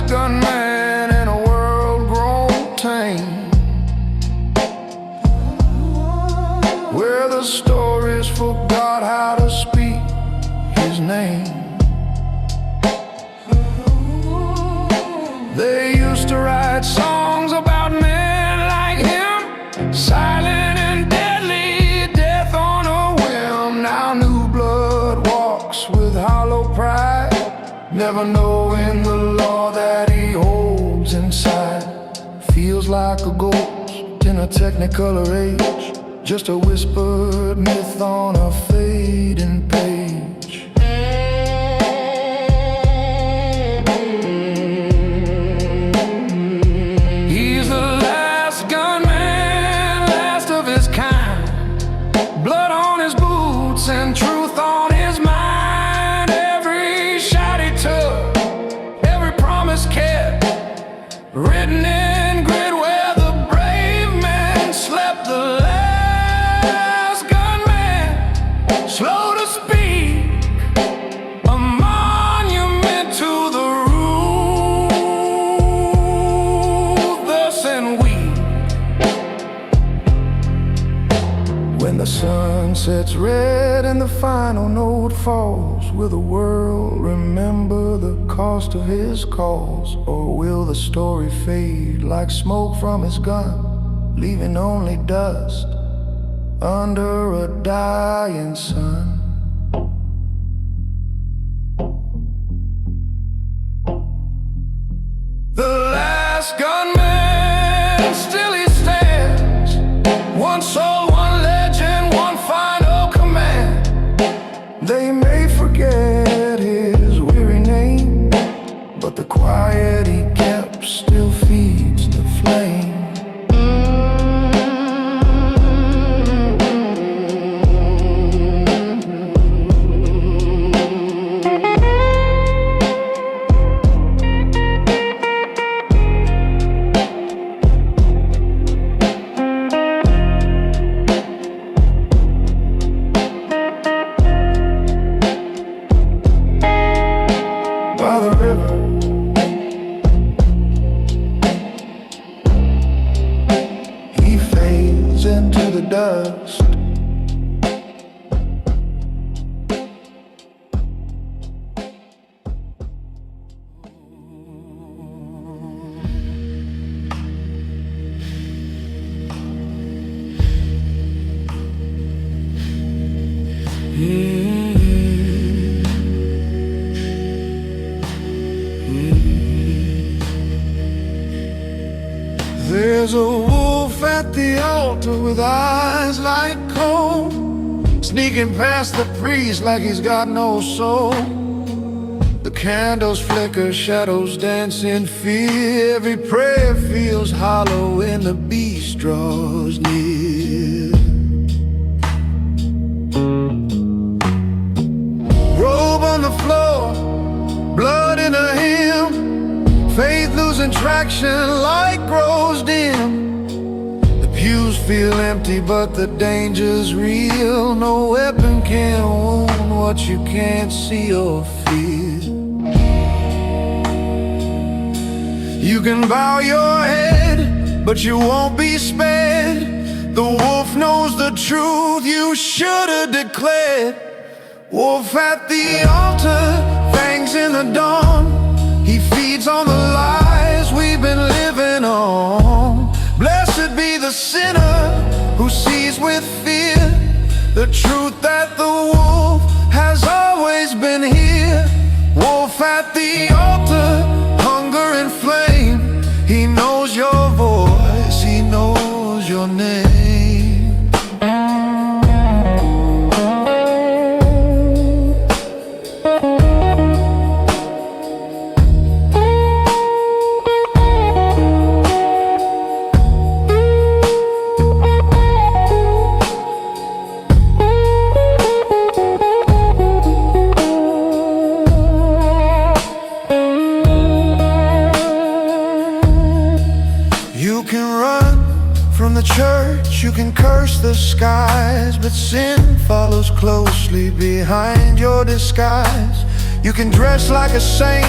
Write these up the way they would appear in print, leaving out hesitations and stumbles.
last gunman in a world grown tame, where the stories forgot how to speak his name. They used to write songs about men like him, silent and deadly, death on a whim. Now new blood walks with hollow pride, never knowing the law that he holds inside. Feels like a ghost in a technicolor age, just a whispered myth on a fading page. He's the last gunman, last of his kind. Blood on his boots and truth on his mind. Every shot he took, every promise kept, written in grit where the brave man slept. The last gunman, slow to speak, a monument to the ruthless and weak. When the sun sets red and the final note falls, will the world remember the cost of his cause? Or will the story fade like smoke from his gun, leaving only dust under a dying sun? The last gunman, still he stands, one soul, one legend, one final command. They may forget his weary name, but the quiet he kept still feeds the flame. By the river, he fades into the dust. There's a wolf at the altar with eyes like coal, sneaking past the priest like he's got no soul. The candles flicker, shadows dance in fear. Every prayer feels hollow when the beast draws near. Robe on the floor, blood in a hymn, faith losing traction, light grows dim. The pews feel empty but the danger's real. No weapon can wound what you can't see or feel. You can bow your head, but you won't be spared. The wolf knows the truth you should have declared. Wolf at the altar, fangs in the dawn. He feeds on the lies we've been living on. Blessed be the sinner who sees with fear the truth that the wolf has always been here. Wolf at the altar, hunger and flame. He knows your voice, he knows your name. You can curse the skies, but sin follows closely behind your disguise. You can dress like a saint,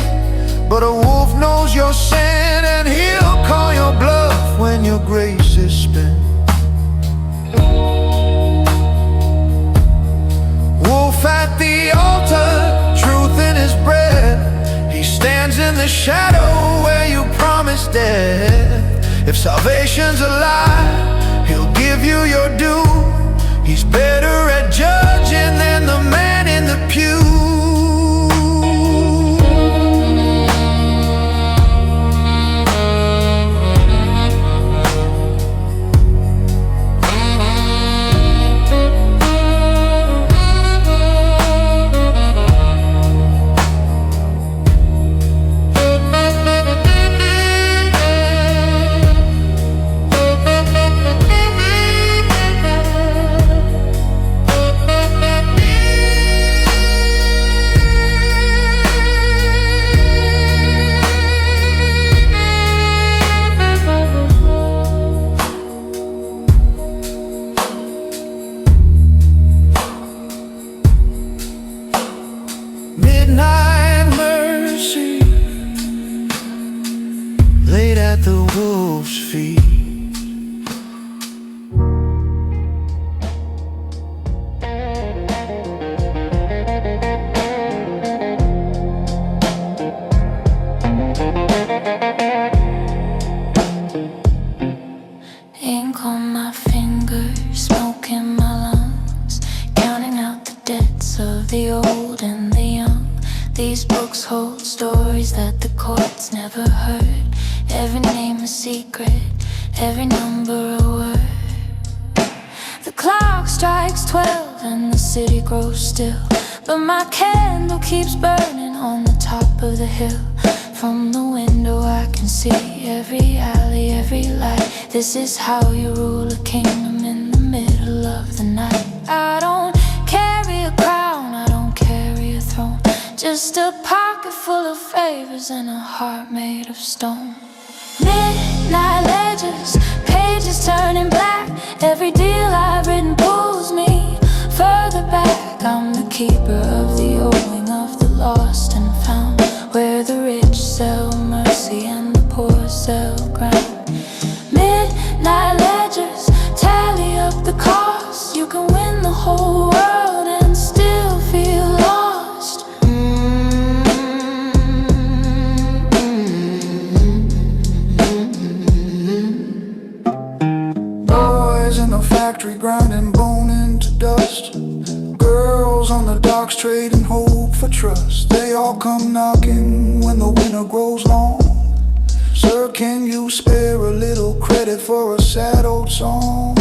But a wolf knows your sin, and he'll call your bluff when your grace is spent. Wolf at the altar, truth in his breath. He stands in the shadow where you promised death. If salvation's a lie, he'll give you your due. He's better at judging than the man in the pew. Midnight mercy laid at the wolf's feet. Ink on my fingers, smoke in my lungs, counting out the debts of the old and the young. These books hold stories that the courts never heard. Every name a secret, every number a word. The clock strikes 12 and the city grows still, but my candle keeps burning on the top of the hill. From the window I can see every alley, every light. This is how you rule a kingdom in the middle of the night. I don't carry a crown, I don't carry a throne, just a pocket full of favors and a heart made of stone. Midnight ledgers, pages turning black. Every deal I've written pulls me further back. I'm the keeper of the owing of the lost and found, where the rich sell mercy and the poor sell ground. Midnight ledgers, tally up the cost. You can win the whole world and still feel lost. Boys in the factory grinding bone into dust. Girls on the docks trading hope for trust. They all come knocking when the winter grows long. Sir, can you spare a little credit for a sad old song?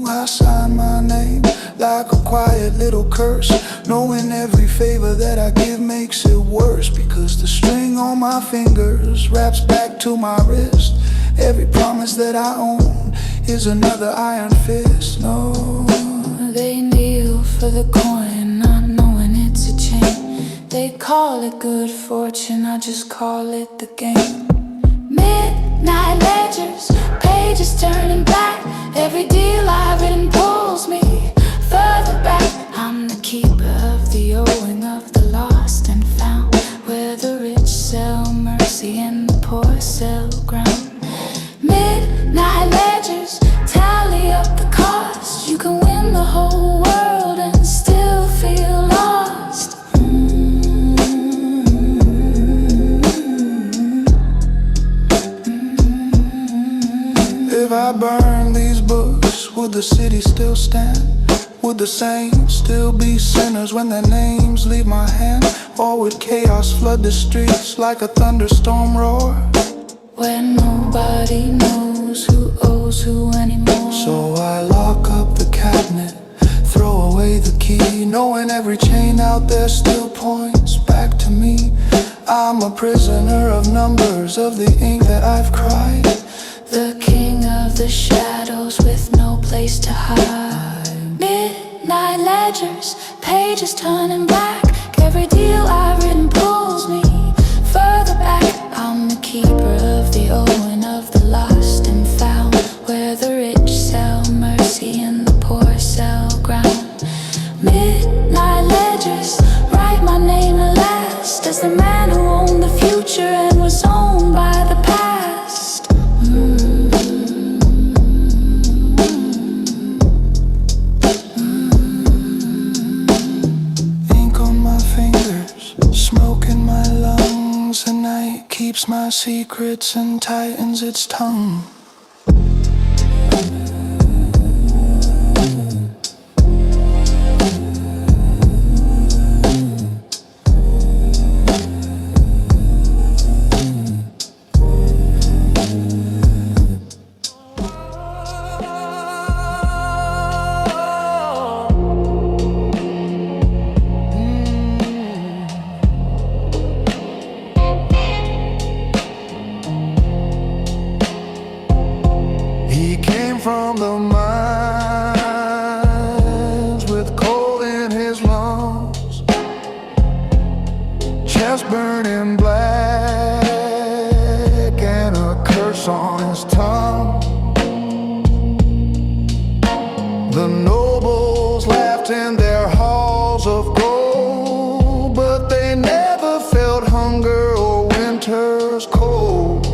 I sign my name like a quiet little curse, knowing every favor that I give makes it worse, because the string on my fingers wraps back to my wrist. Every promise that I own is another iron fist. No, they kneel for the coin, not knowing it's a chain. They call it good fortune, I just call it the game. Midnight ledgers, pages turning black. Every deal I've written pulls me further back. I'm the keeper of the owing of the lost and found, where the rich sell mercy and the poor sell ground. Midnight ledgers, tally up the cost. You can win the whole world and still feel lost. If I burn these books, would the city still stand? Would the saints still be sinners when their names leave my hand? Or would chaos flood the streets like a thunderstorm roar? Where nobody knows who owes who anymore. So I lock up the cabinet, throw away the key, knowing every chain out there still points back to me. I'm a prisoner of numbers, of the ink that I've cried. The king of the shadows with no place to hide. Midnight ledgers, pages turning black. Every deal I've written pulls me further back. I'm the keeper of the owing of the lost and found, where the rich sell mercy and the poor sell ground. Midnight ledgers, write my name at last as the man who owned the future. my secrets and tightens its tongue. From the mines with coal in his lungs, chest burning black and a curse on his tongue. The nobles laughed in their halls of gold, but they never felt hunger or winter's cold.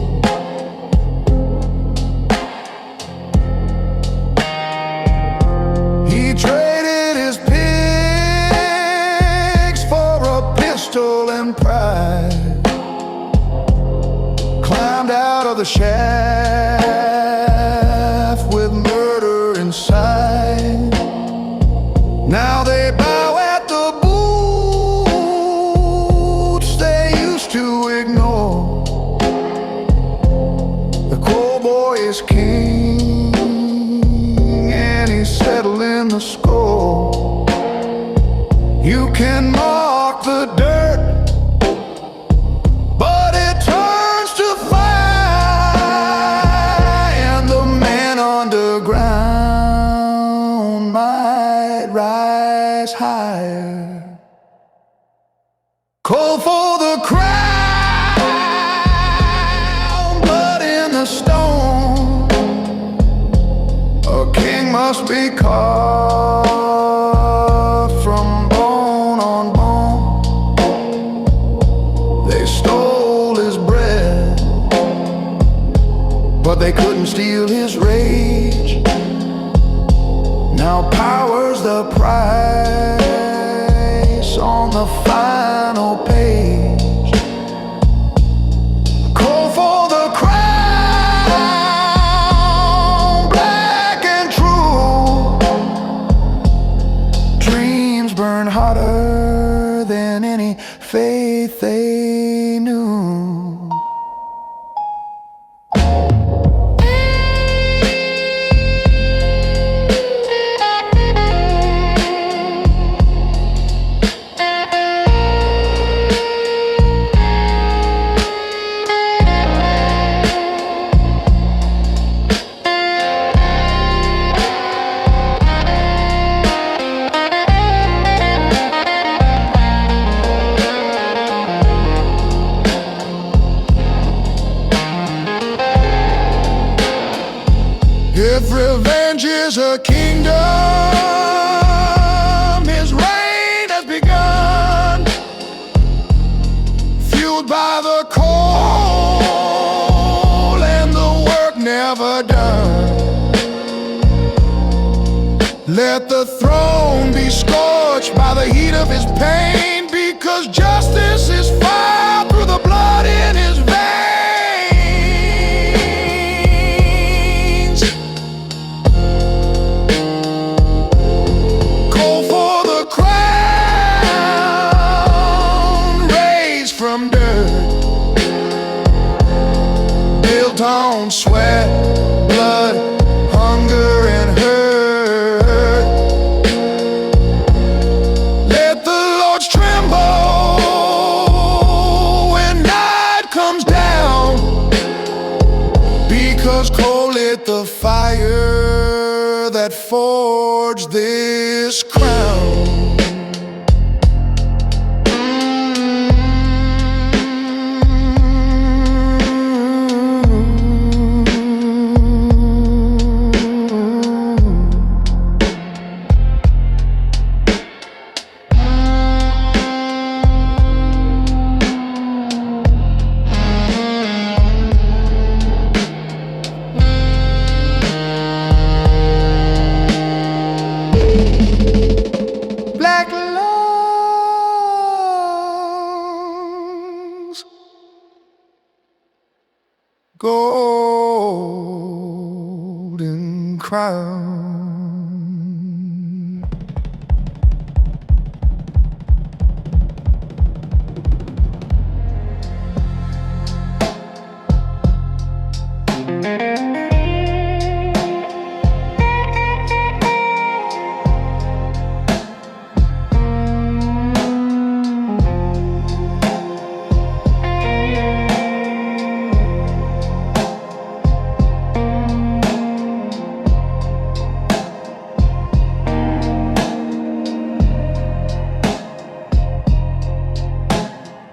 And pride climbed out of the shaft with murder inside. Now they bow at the boots they used to ignore. The coal boy is king and he's settling the score. You can mark the dirt, but it turns to fire, and the man underground might rise higher. Call for the crown, blood in the stone. A king must be carved from bone on bone. They stole his bread, but they couldn't steal his rage. Now power's the price on the final page. Call for the crown, black and true. Dreams burn hotter than any faith they knew. If revenge is a kingdom, his reign has begun. Fueled by the coal and the work never done. Let the throne be scorched by the heat of his pain, because justice is fire through the blood in his veins. From dirt, built on sweat, blood, hunger, and hurt. Let the lords tremble when night comes down, because coal lit the fire that forged this crown. golden crown.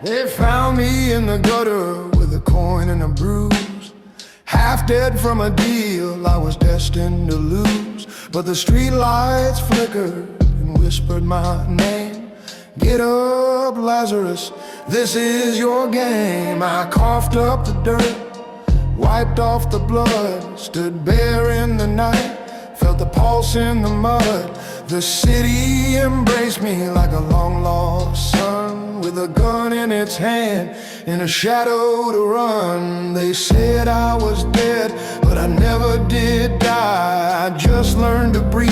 They found me in the gutter with a coin and a bruise, half dead from a deal I was destined to lose. But the streetlights flickered and whispered my name. Get up, Lazarus, this is your game. I coughed up the dirt, wiped off the blood, stood bare in the night, felt the pulse in the mud. The city embraced me like a long-lost son, with a gun in its hand and a shadow to run. They said I was dead, but I never did die. I just learned to breathe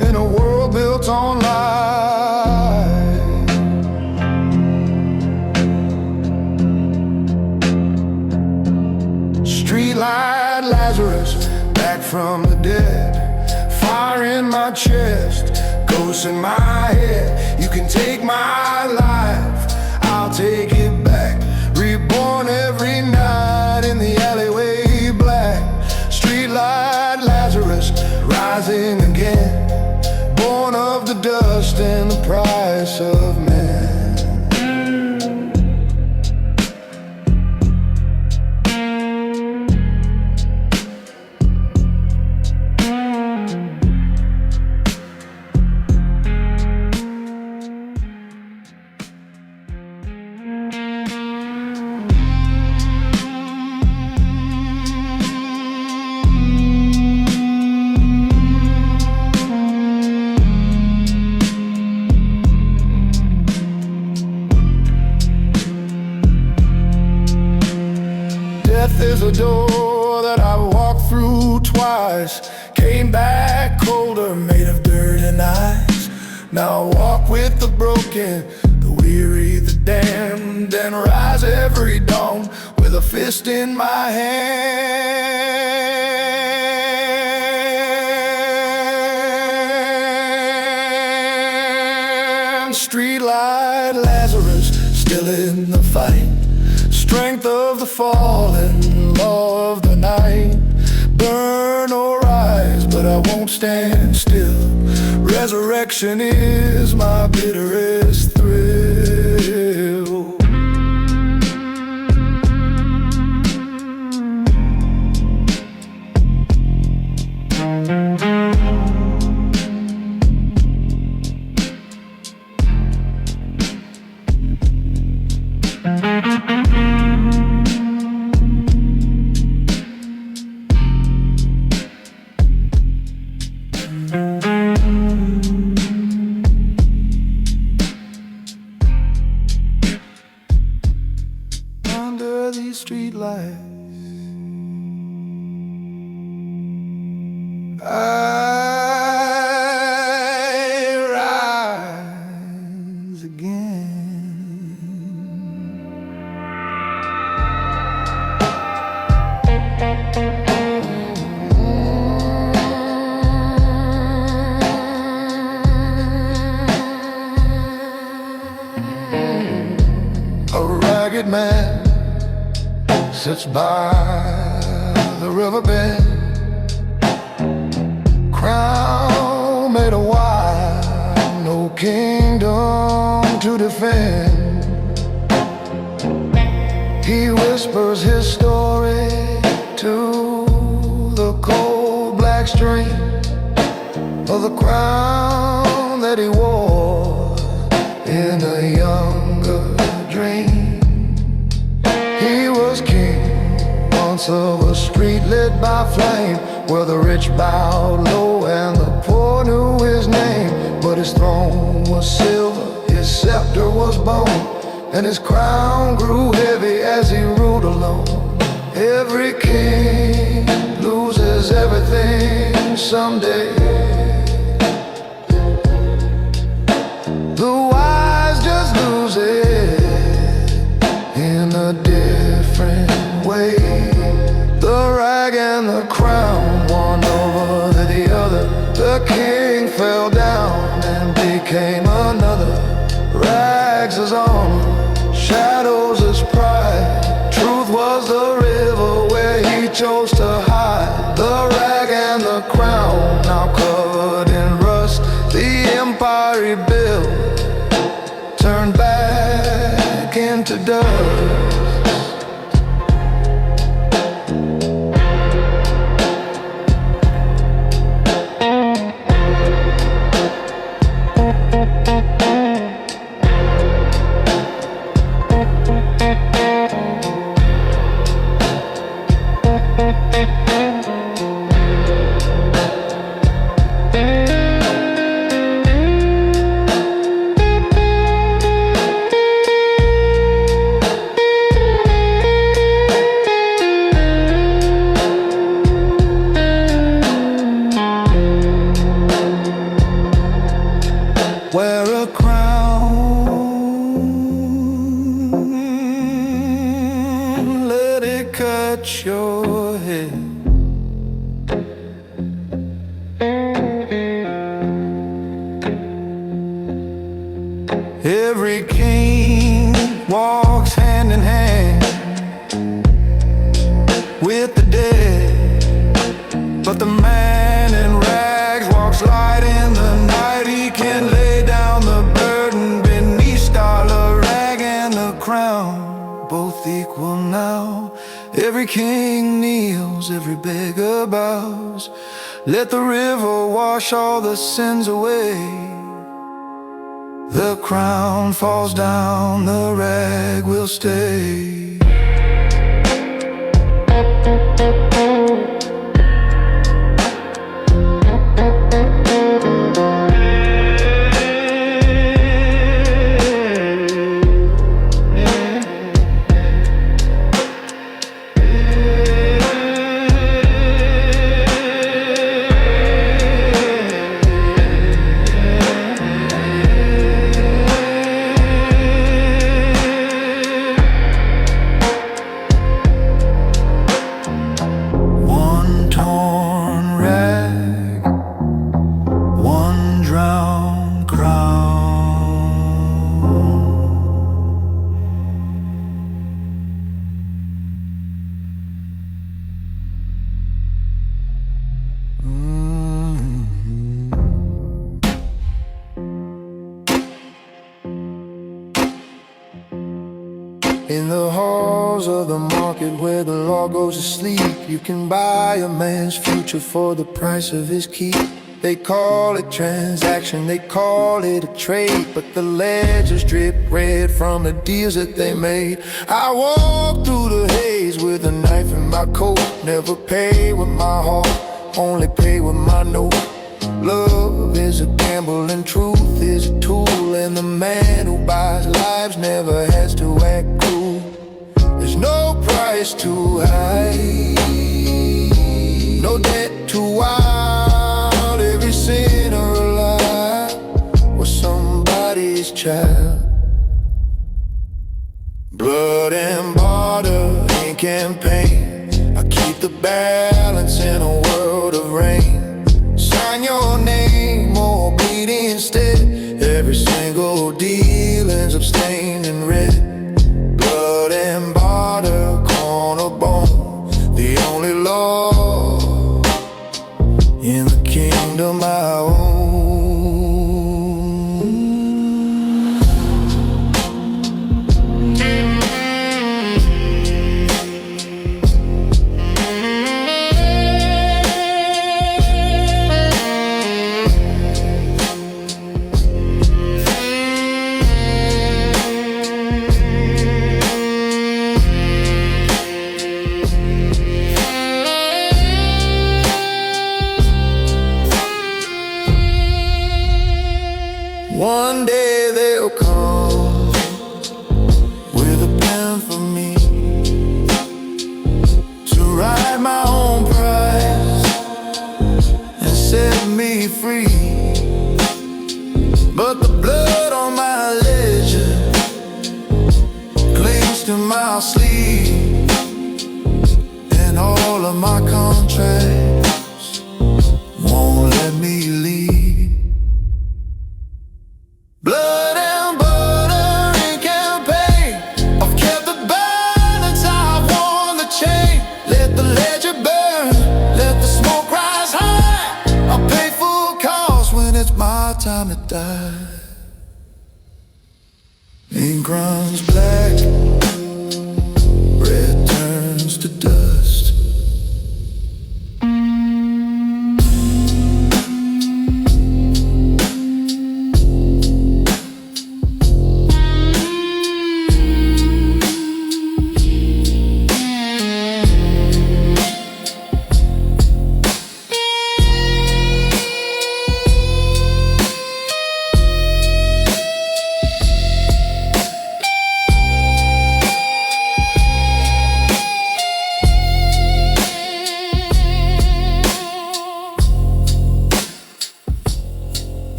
in a world built on lies. Streetlight Lazarus, back from the dead, fire in my chest, ghosts in my head. You can take my life, I'll take it back. Reborn every night in the alleyway black. Streetlight Lazarus, rising again, born of the dust and the price of man. Death is a door that I walked through twice, came back colder, made of dirt and ice. Now I walk with the broken, the weary, the damned, and rise every dawn with a fist in my hand. Streetlight Lazarus, still in the fight, strength of the fallen, law of the night. Burn or rise, but I won't stand still. Resurrection is my bitterest thrill. Under these streetlights, I rise again. A ragged man sits by the riverbed, crown made of wine, no kingdom to defend. He whispers his story to the cold black stream of the crown that he wore in a younger dream. He was king once of a street lit by flame, where the rich bowed low and the poor knew his name. But his throne was silver, his scepter was bone, and his crown grew heavy as he ruled alone Every king loses everything someday. The wise just lose it in a different way. The rag and the crown, one over the other. The king fell down and became another. Rags his armor, shadows his pride. Truth was the river where he chose to hide. The rag and the crown, now covered in rust. The empire he built turned back into dust. Wear a crown, let it cut your head. Every king walks hand in hand with the dead, but the man in rags walks light in the night. He can lay down the burden beneath the rag and the crown, both equal now. Every king kneels, every beggar bows. Let the river wash all the sins away. The crown falls down, the rag will stay. In the halls of the market where the law goes to sleep, you can buy a man's future for the price of his keep. They call it transaction, they call it a trade, but the ledgers drip red from the deals that they made. I walk through the haze with a knife in my coat. Never pay with my heart, only pay with my note. Love is a gamble and truth is a tool, and the man who buys lives never has to act cruel. There's no price too high, no debt too wild. Every sinner alive was somebody's child. Blood and barter, ink and paint, I keep the balance in a world of rain. Sign your name or bleed instead. Every single deal ends up stained in red. Blood and barter, corner bone, the only law in the kingdom I own. of my contracts won't let me leave. Blood and butter and campaign, I've kept the balance, I've worn the chain. Let the ledger burn, let the smoke rise high. I'll pay full cost when it's my time to die. Ink runs black, red turns to dust.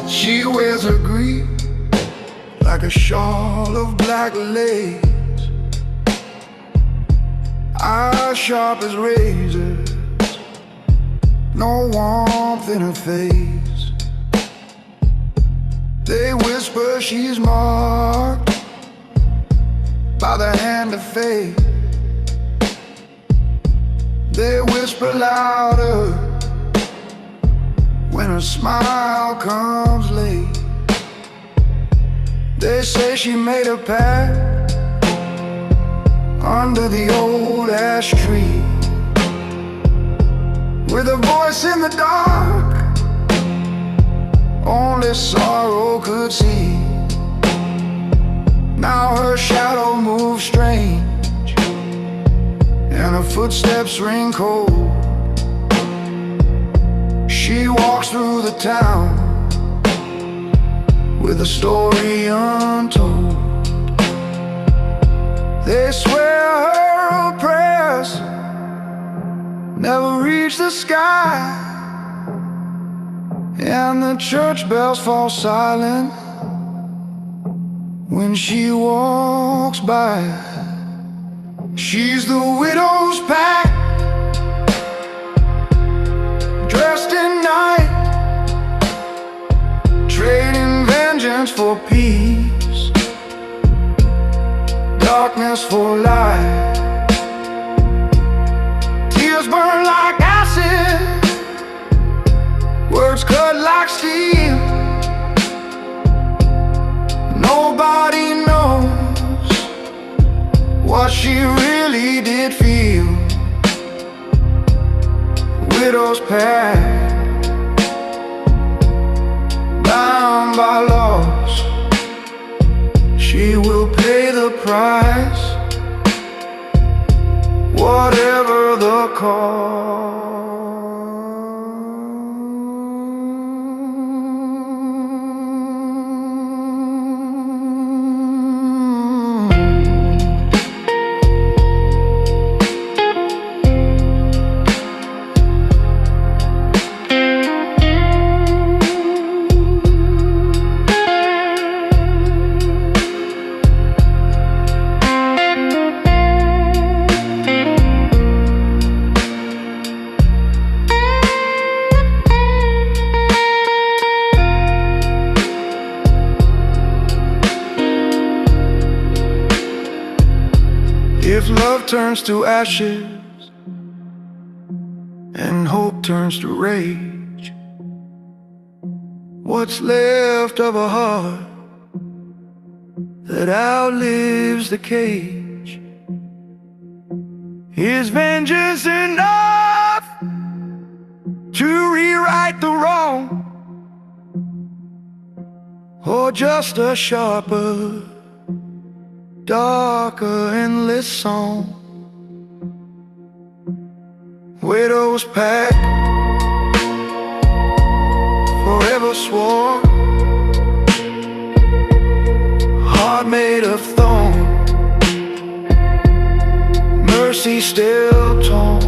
She wears her grief like a shawl of black lace, eyes sharp as razors, no warmth in her face. They whisper she's marked by the hand of fate. They whisper louder when her smile comes late. They say she made a pact under the old ash tree, with a voice in the dark only sorrow could see. Now her shadow moves strange and her footsteps ring cold. She walks through the town with a story untold. They swear her prayers never reach the sky, and the church bells fall silent when she walks by. She's the widow's pact, dressed in night, trading vengeance for peace, darkness for light. Tears burn like acid, words cut like steel. Nobody knows what she really did feel. Widow's pact, bound by laws, she will pay the price, whatever the cost. If love turns to ashes and hope turns to rage, what's left of a heart that outlives the cage? Is vengeance enough to rewrite the wrong, or just a sharper, darker, endless song? widow's pact, forever swore, heart made of thorn, mercy still torn.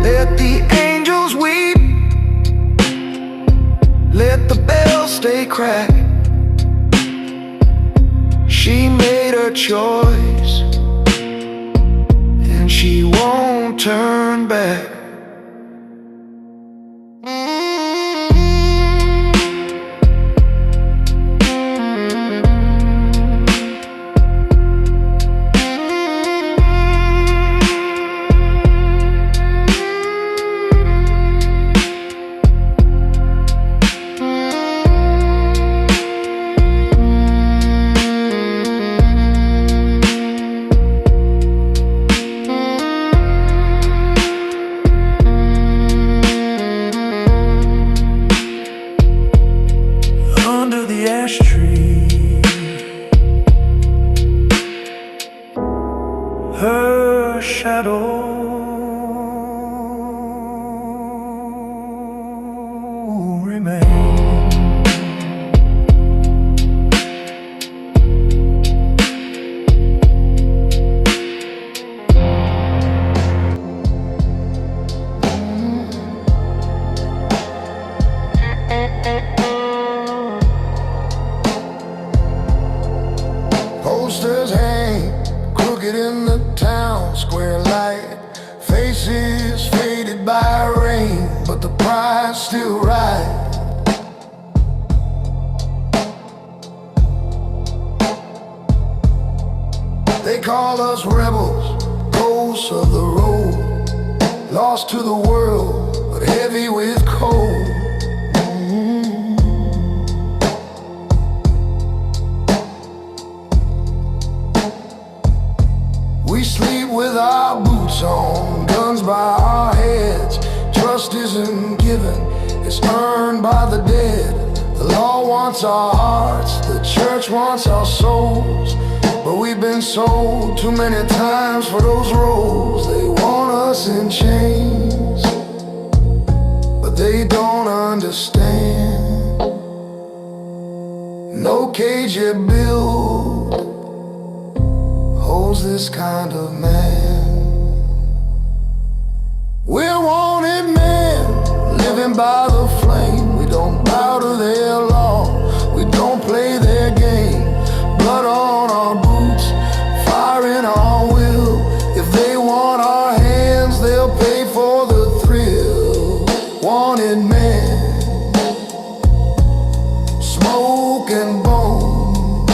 Let the angels weep, let the bells stay cracked. She made her choice, and she won't turn back. Her shadow remains. Posters hang crooked in the town square light, faces faded by rain, but the pride's still right. They call us rebels, ghosts of the road, lost to the world, but heavy with cold. We sleep with our boots on, guns by our heads. Trust isn't given, it's earned by the dead. The law wants our hearts, the church wants our souls, but we've been sold too many times for those roles. They want us in chains, but they don't understand. No cage you build holds this kind of man. We're wanted men, living by the flame. We don't bow to their law, we don't play their game. Blood on our boots, fire in our will. If they want our hands, they'll pay for the thrill. Wanted men, smoke and bone.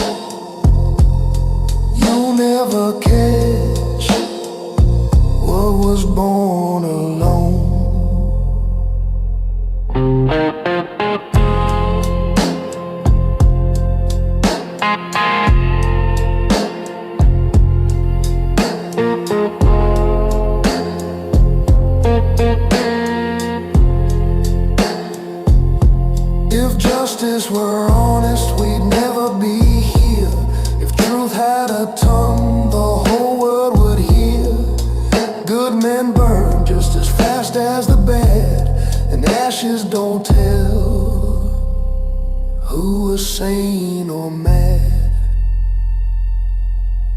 You'll never catch what was born alone. If justice were honest, we'd never be here. If truth had a tongue, the whole world would hear. Good men burn just as fast as the bad, and ashes don't tell who was sane or mad.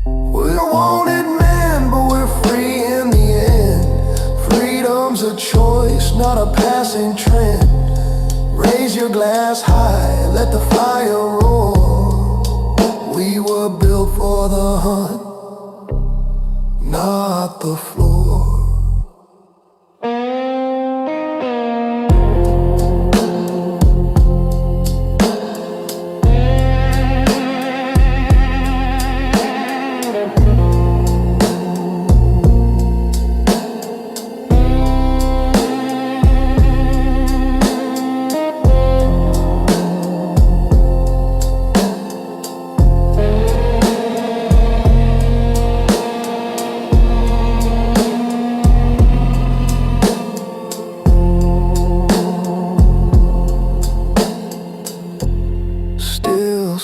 We're wanted men, but we're free in the end. Freedom's a choice, not a passing trend. Raise your glass high, let the fire roar. We were built for the hunt, not the floor.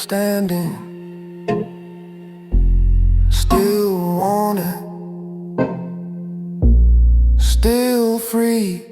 Standing, still wanted, still free.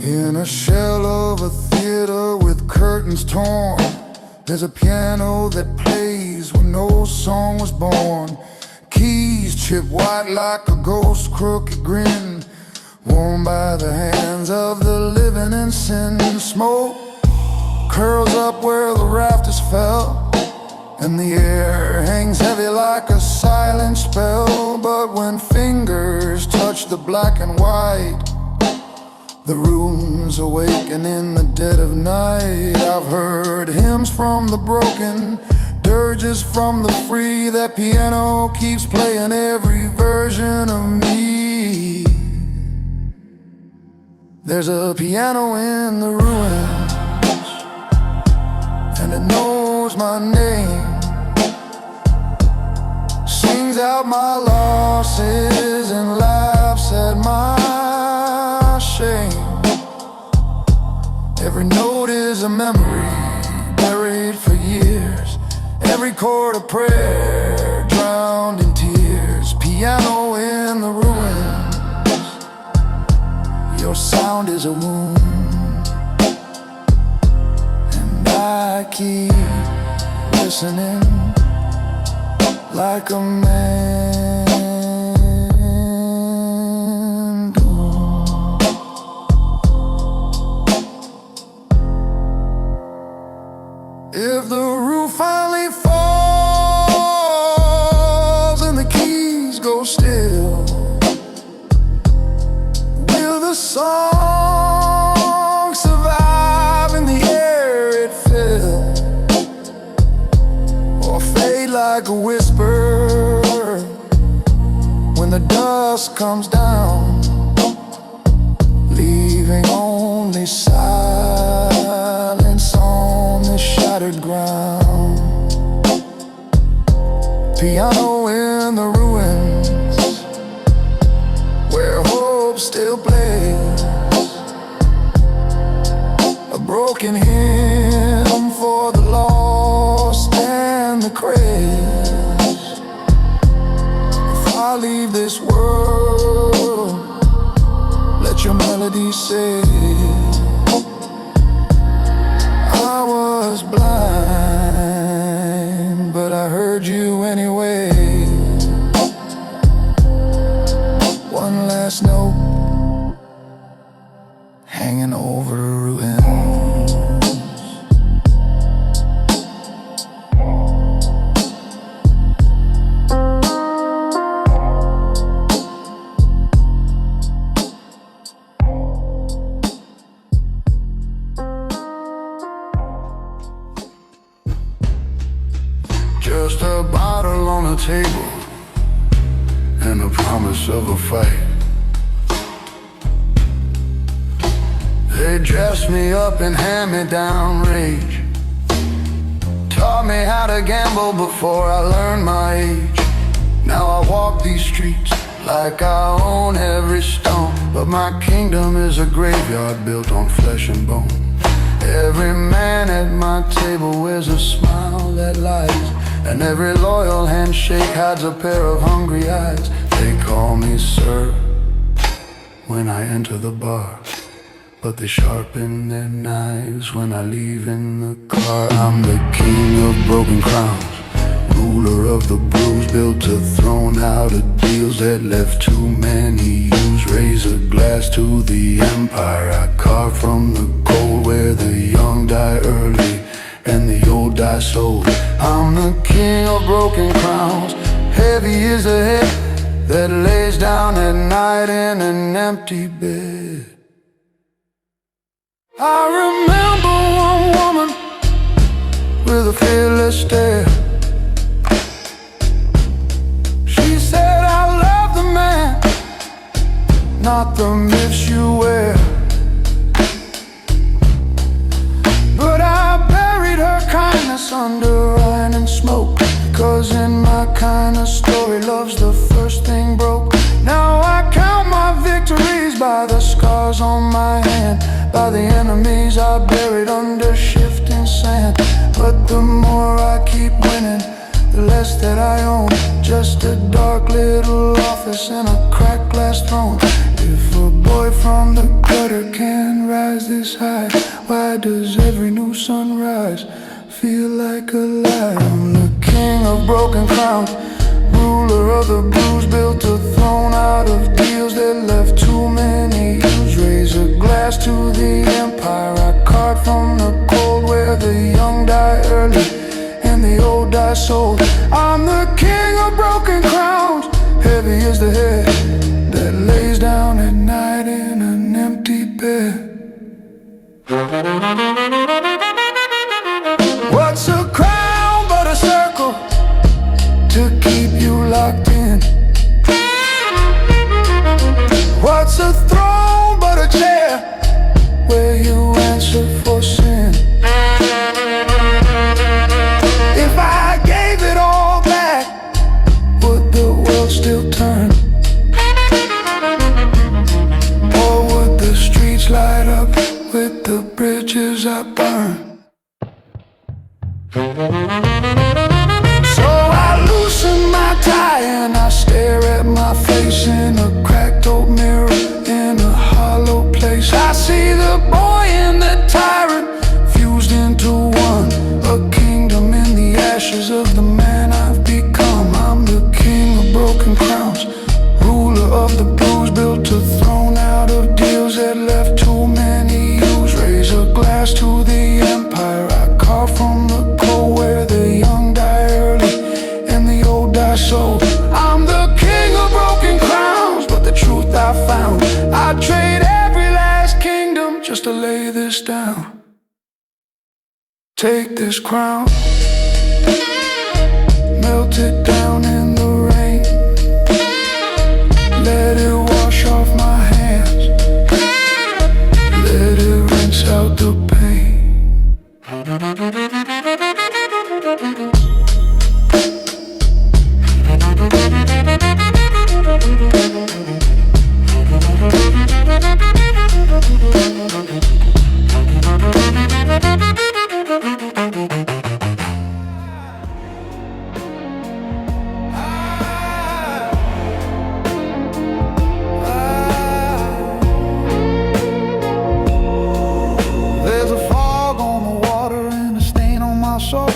In a shell of a theater with curtains torn, there's a piano that plays when no song was born. Keys chip white like a ghost, crooked grin, worn by the hands of the living in sin. Smoke curls up where the rafters fell, and the air hangs heavy like a silent spell. But when fingers touch the black and white, the room's awaken in the dead of night. I've heard hymns from the broken, dirges from the free. That piano keeps playing every version of me. There's a piano in the ruins, and it knows my name, sings out my losses and laughs at my shame. Every note is a memory buried for years, every chord a prayer drowned in tears. Piano in the ruins, your sound is a wound, and I keep listening like a man. If the roof finally falls and the keys go still, will the song survive in the air it fills, or fade like a whisper when the dust comes down, leaving only silence on the shattered ground? Piano in the ruins, where hope still plays, a broken hymn for the lost and the crazed. If I leave this world, let your melody say, I was blind, but I heard you anyway. One last note hanging over the ruins. Just a bottle on the table and a promise of a fight. They dressed me up in hand-me-down rage, taught me how to gamble before I learned my age. Now I walk these streets like I own every stone, but my kingdom is a graveyard built on flesh and bone. Every man at my table wears a smile that lies, and every loyal handshake hides a pair of hungry eyes. They call me sir when I enter the bar, but they sharpen their knives when I leave in the car. I'm the king of broken crowns, ruler of the bruised, built a throne out of deals that left too many used. Raise a glass to the empire I carved from the gold, where the young die early and the old die sold. I'm the king of broken crowns, heavy is the head that lays down at night in an empty bed. I remember one woman with a fearless stare. She said, I love the man, not the myths you wear. But I buried her kindness under iron and smoke, 'cause in my kind of story, love's the first thing broke. Now I count my victories by the scars on my hand, by the enemies I buried under shifting sand. But the more I keep winning, the less that I own. Just a dark little office and a cracked glass throne. If a boy from the gutter can rise this high, why does every new sunrise feel like a lie? I'm the king of broken crowns, ruler of the bruised, built a throne out of deals that left too many hues. Raise a glass to the empire I carved from the cold, where the young die early and the old die sold. I'm the king of broken crowns, heavy is the head that lays down at night in an empty bed. What's a crown but a circle to keep you locked in? What's a throne but a chair where you answer for sin? If I gave it all back, would the world still turn? Or would the streets light up with the bridges I burn? So I loosen my tie and I stare at my face in a cracked old mirror in a hollow place. I see the boy and the tyrant fused into one, a kingdom in the ashes of the man I've become. I'm the king of broken crowns, ruler of the bruised, built a throne out of deals that left too many hues. Raise a glass to the empire I carved from the cold, where the young die early and the old die soul. I'm the king of broken crowns, but the truth I found, I'd trade every last kingdom just to lay this down. Take this crown, melt it down in the rain, let it wash off my hands, let it rinse out the pain. There's a fog on the water and a stain on my soul.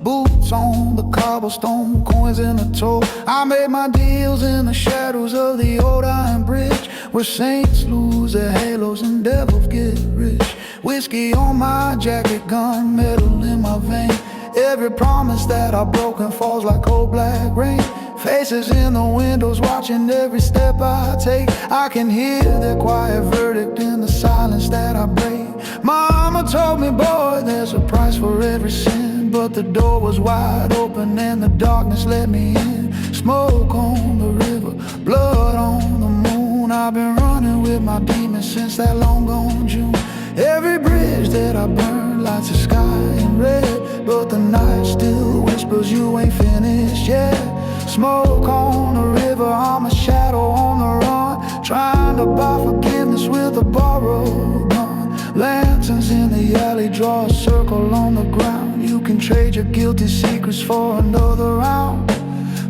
Boots on the cobblestone, coins in a toe. I made my deals in the shadows of the old iron bridge, where saints lose their halos and devils get rich. Whiskey on my jacket, gunmetal in my vein. Every promise that I've broken falls like cold black rain. Faces in the windows watching every step I take. I can hear their quiet verdict in the silence that I break. Mama told me, boy, there's a price for every sin, but the door was wide open and the darkness let me in. Smoke on the river, blood on the moon. I've been running with my demons since that long gone June. Every bridge that I burn lights the sky in red, but the night still whispers you ain't finished yet. Smoke on the river, I'm a shadow on the run, trying to buy forgiveness with a borrowed gun. Lanterns in the alley draw a circle on the ground. You can trade your guilty secrets for another round.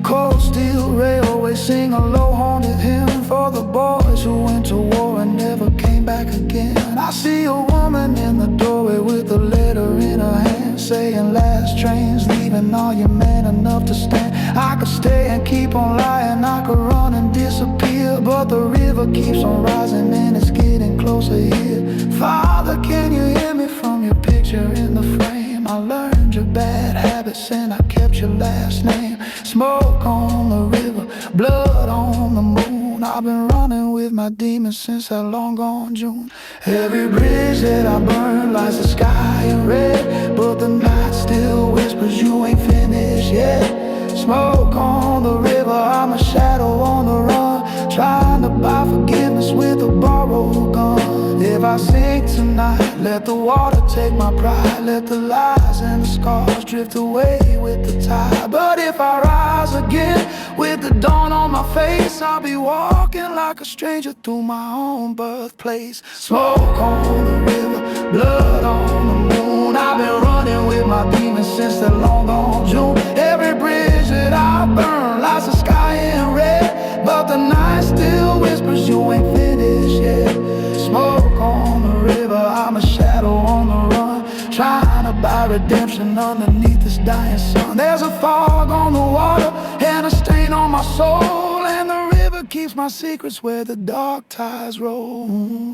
Cold steel railway, sing a low haunted hymn for the boys who went to war and never came back again. I see a woman in the doorway with a letter in her hand, saying last train's leaving, are you man enough to stand? I could stay and keep on lying, I could run and disappear, but the river keeps on rising and it's getting closer here. Father, can you hear me from your picture in the frame? I learned your bad habits and I kept your last name. Smoke on the river, blood on I've been running with my demons since that long gone June. Every bridge that I burn lights the sky in red, but the night still whispers you ain't finished yet. Smoke on the river, I'm a shadow on the run, trying to buy forgiveness with a borrowed gun. If I sink tonight, let the water take my pride, let the lies and the scars drift away with the tide. But if I rise again with the dawn on my face, I'll be walking like a stranger through my own birthplace. Smoke on the river, blood on the moon. I've been running with my demons since that long gone June. Every bridge that I burn lights the sky in red, but the night still whispers you ain't finished yet. Smoke on the river, I'm a shadow on the run, trying to buy redemption underneath this dying sun. There's a fog on the water and a stain on my soul, and the river keeps my secrets where the dark tides roll.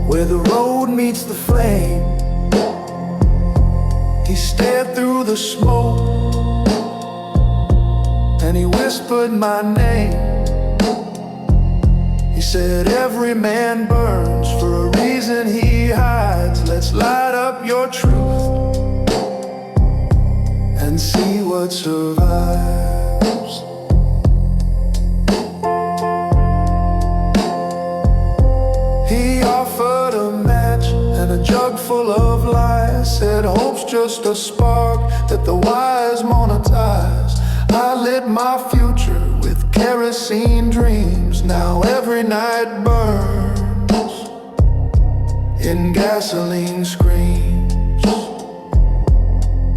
Where the road meets the flame, he stared through the smoke and he whispered my name. He said every man burns for a reason he hides. Let's light up your truth and see what survives. He offered a match and a jug full of lies, said hope's just a spark that the wise monetize. I lit my future with kerosene dreams. Now every night burns in gasoline screams.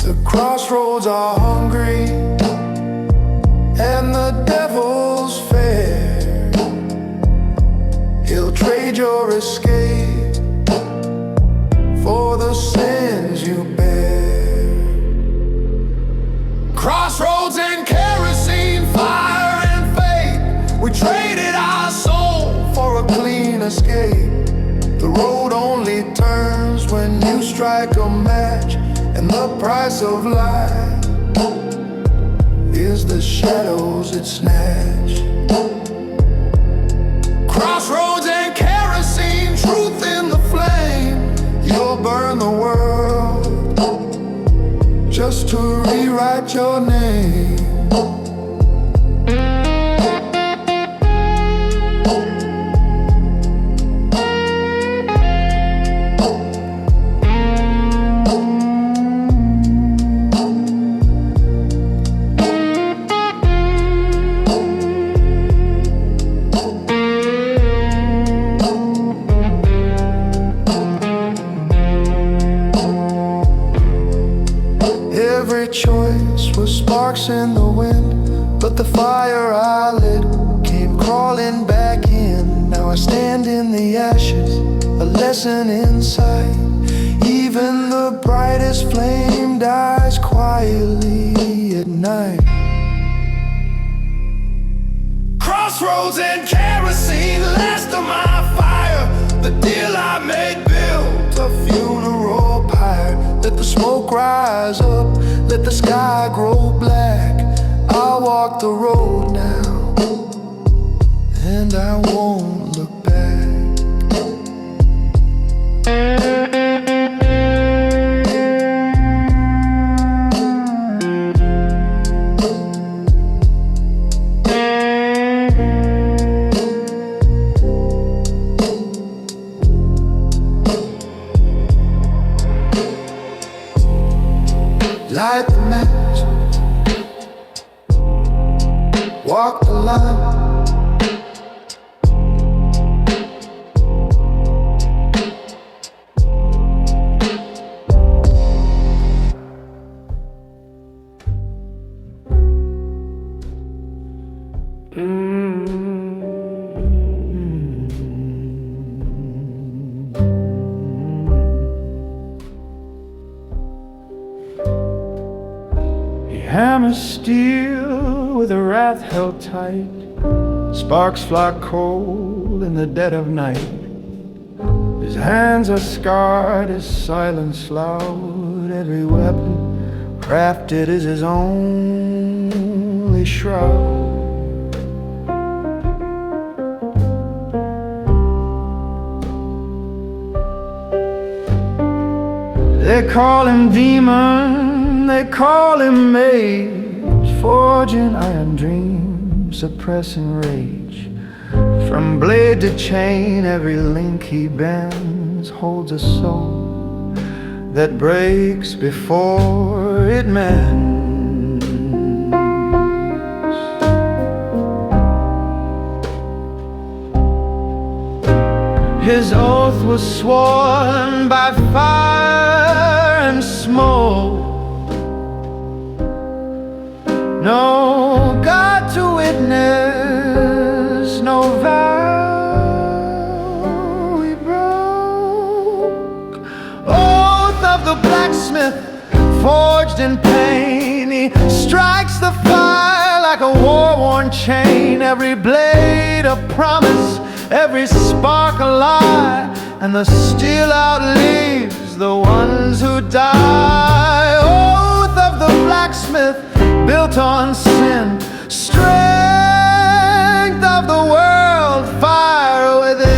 The crossroads are hungry and the devil's fair. He'll trade your escape for the sins you bear. Crossroads and kerosene, fire and fate. We traded our soul for a clean escape. The road only turns when you strike a match, and the price of life is the shadows it snatched. Crossroads and kerosene, truth in the flame. You'll burn the world just to rewrite your name. Every choice was sparks in the wind, but the fire I lit came crawling back in. Now I stand in the ashes, a lesson in sight. Even the Crossroads and kerosene, last of my fire. The deal I made built a funeral pyre. Let the smoke rise up, let the sky grow black. I'll walk the road now, and I won't look back. Light the match, walk the line. Hammer steel with a wrath held tight. Sparks fly cold in the dead of night. His hands are scarred, his silence loud. Every weapon crafted is his only shroud. They call him demon, they call him mage, forging iron dreams, suppressing rage. From blade to chain, every link he bends holds a soul that breaks before it mends. His oath was sworn by fire and smoke. No God to witness, no vow he broke. Oath of the blacksmith, forged in pain. He strikes the fire like a war-worn chain. Every blade a promise, every spark a lie, and the steel outlives the ones who die. Oath of the blacksmith, built on sin, strength of the world, fire within.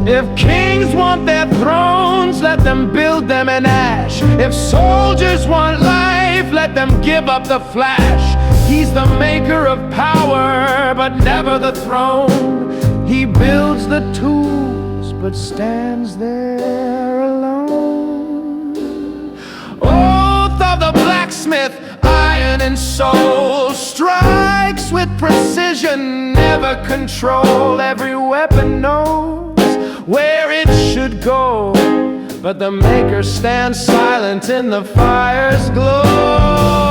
If kings want their thrones, let them build them in ash. If soldiers want life, let them give up the flash. He's the maker of power, but never the throne. He builds the tools, but stands there alone. Oath of the blacksmith, iron and soul, strikes with precision, never control. Every weapon knows where it should go, but the maker stands silent in the fire's glow.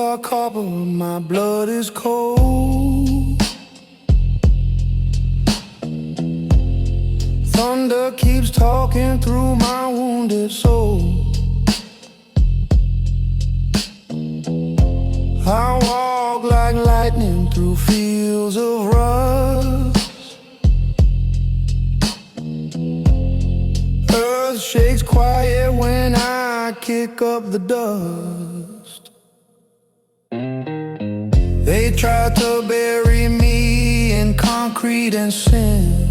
are copper, my blood is cold. Thunder keeps talking through my wounded soul. I walk like lightning through fields of rust. Earth shakes quiet when I kick up the dust. They tried to bury me in concrete and sin,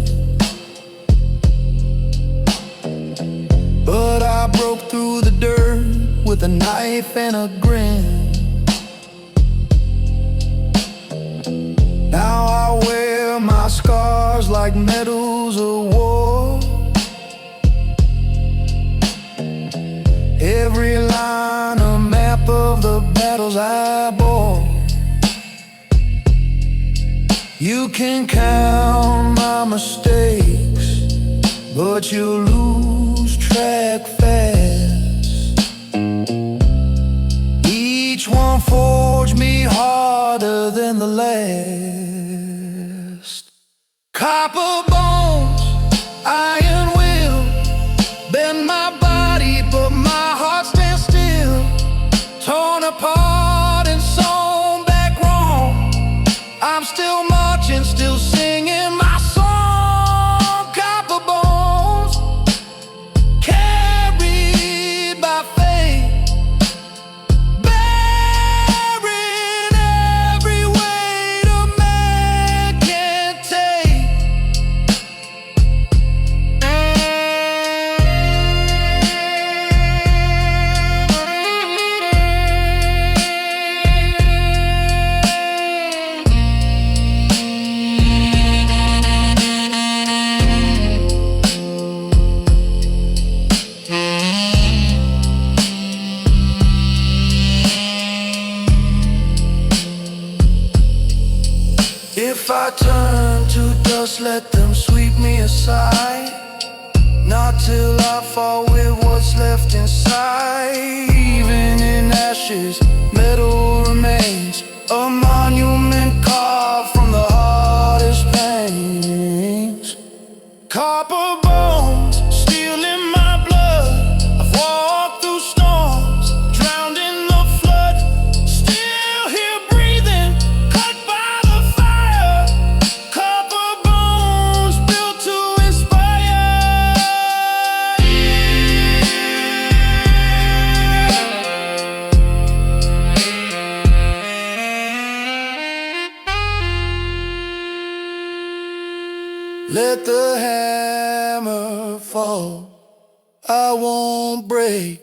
but I broke through the dirt with a knife and a grin. Now I wear my scars like medals of war. Every line a map of the battles I bore. You can count my mistakes, but you lose track fast. Each one forged me harder than the last. Copper bones, iron will, bend my body, but my heart stands still. Torn apart and sewn back wrong, I'm still marching, still singing my song. Copper bones, carried by faith, bearing every weight a man can't take. If I turn to dust, let them sweep me aside. Not till I fall with what's left inside. Even in ashes, metal remains, a monument carved from the hardest pains. Copper bones, steel in my blood. I've walked through storms, drowned in the flood. Still here breathing, cut by the fire. Copper bones built to inspire. Let the hammer fall, I won't break.